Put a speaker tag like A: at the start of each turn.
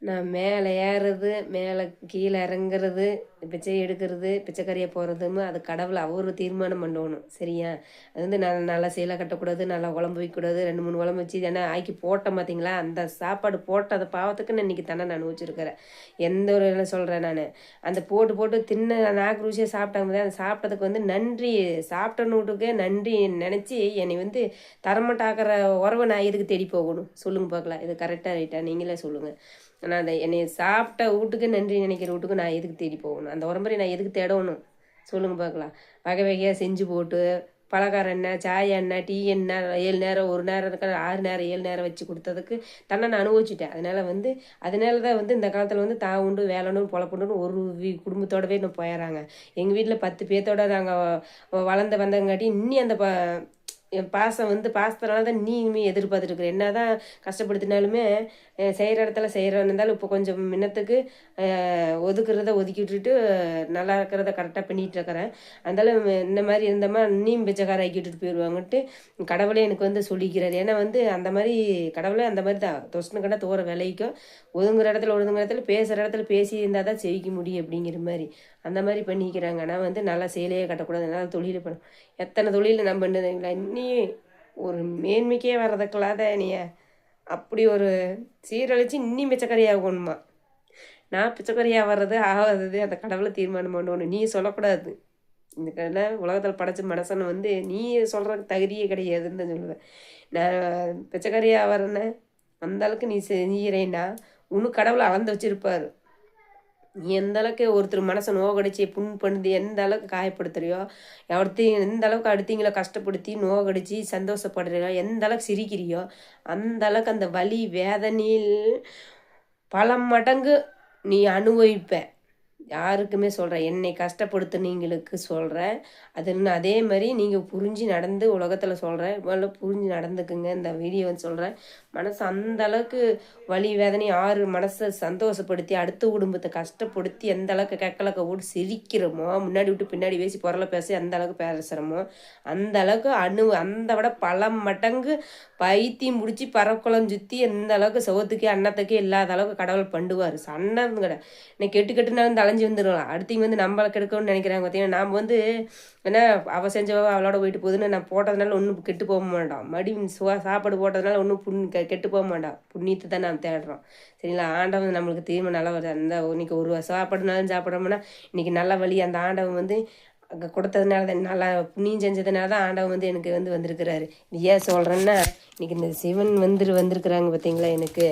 A: நான் மேலே ஏறுறது, மேலே கீழே இறங்குறது, பிச்சை எடுக்கிறது, பிச்சைக்காரியாக போகிறதுன்னு அது கடவுள் அவர் தீர்மானம் பண்ணணும். சரியா? அது வந்து நான் நல்லா சேலை கட்டக்கூடாது, நல்லா குழம்பு வைக்கக்கூடாது, 2, 3 குழம்பு வச்சு ஏன்னா ஆக்கி போட்டேன் பார்த்தீங்களா, அந்த சாப்பாடு போட்ட அந்த பாவத்துக்கு நான் இன்றைக்கி தானே நான் அனுபவிச்சிருக்கிறேன். எந்த ஒரு இதில் சொல்கிறேன் நான். அந்த போட்டு போட்டு தின்ன நாக்கு ருசியாக சாப்பிட்டாங்க அந்த சாப்பிட்டதுக்கு வந்து நன்றி, சாப்பிட்டனுட்டுக்கே நன்றி நினச்சி என்னை வந்து தரமாட்டாக்கிற உறவை நான் எதுக்கு தேடி போகணும் சொல்லுங்கள் பார்க்கலாம். இது கரெக்டாக ரைட்டா நீங்களே சொல்லுங்கள். ஆனால் அந்த என்னை சாப்பிட்ட வீட்டுக்கு நன்றி நினைக்கிற வீட்டுக்கு நான் எதுக்கு தேடி போகணும்? அந்த உரம்பரை நான் எதுக்கு தேடணும் சொல்லுங்கள் பார்க்கலாம். வகை வகையாக செஞ்சு போட்டு பலகாரம் என்ன, சாய் என்ன, டீ என்ன, 7 நேரம் 1 நேரம் இருக்க 6 நேரம் 7 நேரம் வச்சு கொடுத்ததுக்கு தன்னை நான் அனுபவிச்சுட்டேன். அதனால தான் வந்து இந்த காலத்தில் வந்து தான் உண்டு வேலைன்னு பொழப்புண்டுன்னு ஒரு குடும்பத்தோடவே இன்னும் போயிடறாங்க. எங்கள் வீட்டில் 10 பேர்த்தோட நாங்கள் வளர்ந்து வந்தங்காட்டி இன்னி அந்த என் பாசம் வந்து பாசத்தினால தான் நீ இனிமேல் எதிர்பார்த்துருக்குற. என்ன தான் கஷ்டப்படுத்தினாலுமே செய்கிற இடத்துல செய்கிறவன் இருந்தாலும் இப்போ கொஞ்சம் முன்னத்துக்கு ஒதுக்குறத ஒதுக்கி விட்டுட்டு நல்லா இருக்கிறத கரெக்டாக பண்ணிகிட்டு இருக்கிறேன். அதனால இந்த மாதிரி இருந்தோமா நீயும் பிச்சைக்கார ஆக்கி விட்டுட்டு போயிடுவாங்கன்ட்டு கடவுளே எனக்கு வந்து சொல்லிக்கிறார். ஏன்னா வந்து அந்த மாதிரி கடவுளே அந்த மாதிரி தான் தொஷ்ணு கடை தோற விளைவிக்கும். ஒதுங்குற இடத்துல பேசுகிற இடத்துல பேசி இருந்தால் தான் செவிக்க முடியும் அப்படிங்கிற மாதிரி அந்த மாதிரி பண்ணிக்கிறாங்க. ஆனால் வந்து நல்லா சேலையே கட்டக்கூடாது, நல்லா தொழில் பண்ண எத்தனை தொழில் நம்ம பண்ணுதுங்களா இன்னி ஒரு மேன்மைக்கே வர்றதுக்கலாத நீ அப்படி ஒரு சீரழிச்சு இன்னும் பிச்சைக்கறியாகணுமா. நான் பிச்சைக்கறியாக வர்றது ஆகாதது அந்த கடவுளை தீர்மானம் பண்ணணும். நீ சொல்லக்கூடாது. இந்த கடலை உலகத்தில் படைச்ச மனசனை வந்து நீ சொல்கிறதுக்கு தகுதியே கிடையாதுன்னு தான் சொல்லுவேன். நான் பிச்சைக்கறியாக வரேன்னு அந்தளவுக்கு நீ செஞ்சுக்கிறேன்னா இன்னும் கடவுளை அளந்து வச்சுருப்பார். நீ எந்த அளவுக்கு ஒருத்தர் மனசை நோகடிச்சு புண் பண்ணுது, எந்த அளவுக்கு காயப்படுத்துறியோ, எந்த அளவுக்கு அடுத்தவங்கள கஷ்டப்படுத்தி நோகடிச்சு சந்தோஷப்படுறியோ, எந்த அளவுக்கு சிரிக்கிறியோ அந்த அளவுக்கு அந்த வலி வேதனையில் பல மடங்கு நீ அனுபவிப்ப. யாருக்குமே சொல்கிறேன், என்னை கஷ்டப்படுத்துனீங்களுக்கு சொல்கிறேன். அதே மாதிரி நீங்கள் புரிஞ்சு நடந்து உலகத்தில் சொல்கிறேன், முதல்ல புரிஞ்சு நடந்துக்குங்க. இந்த வீடியோ வந்து சொல்கிறேன். மனசு அந்த அளவுக்கு வலி வேதனை மனசை சந்தோஷப்படுத்தி அடுத்த குடும்பத்தை கஷ்டப்படுத்தி எந்த அளவுக்கு கக்கலக்க ஓட்டு சிரிக்கிறோமோ, முன்னாடி விட்டு பின்னாடி பேசி பொருளை பேசி அந்த அளவுக்கு பேசுகிறோமோ அந்த அளவுக்கு அந்த விட பல மடங்கு பைத்தியம் முடிச்சு பறக்குளம் சுற்றி எந்த அளவுக்கு சோத்துக்கே அன்னத்துக்கே இல்லாத அளவுக்கு கடவுள் பண்ணுவார். சண்டை கடை இன்னைக்கு கெட்டுனாலும் தலைஞ்சு வந்துடலாம். அடுத்தவங்க வந்து நம்மளை கெடுக்கணும்னு நினைக்கிறாங்க. பார்த்தீங்கன்னா நாம் வந்து ஏன்னா அவள் செஞ்சவோ அவளோட போயிட்டு போகுதுன்னு நான் போட்டதுனால ஒன்றும் கெட்டு போக மாட்டோம். சாப்பாடு போட்டதுனால ஒன்றும் கெட்டு போக மாட்டான். புண்ணியத்தை தான் நாம் தேடுறோம். சரிங்களா? ஆண்டவன் நம்மளுக்கு தீர்வு நல்லா வருது. அந்த இன்னைக்கு ஒரு சாப்பாடுனாலும் சாப்பிட்றோம்னா இன்னைக்கு நல்ல வழி அந்த ஆண்டவன் வந்து அங்கே கொடுத்ததுனால தான் நல்லா புண்ணியம் செஞ்சதுனால தான் ஆண்டவன் வந்து எனக்கு வந்து வந்திருக்கிறாரு. இது ஏன் சொல்கிறேன்னா இன்னைக்கு இந்த சிவன் வந்திருக்கிறாங்க பார்த்தீங்களா எனக்கு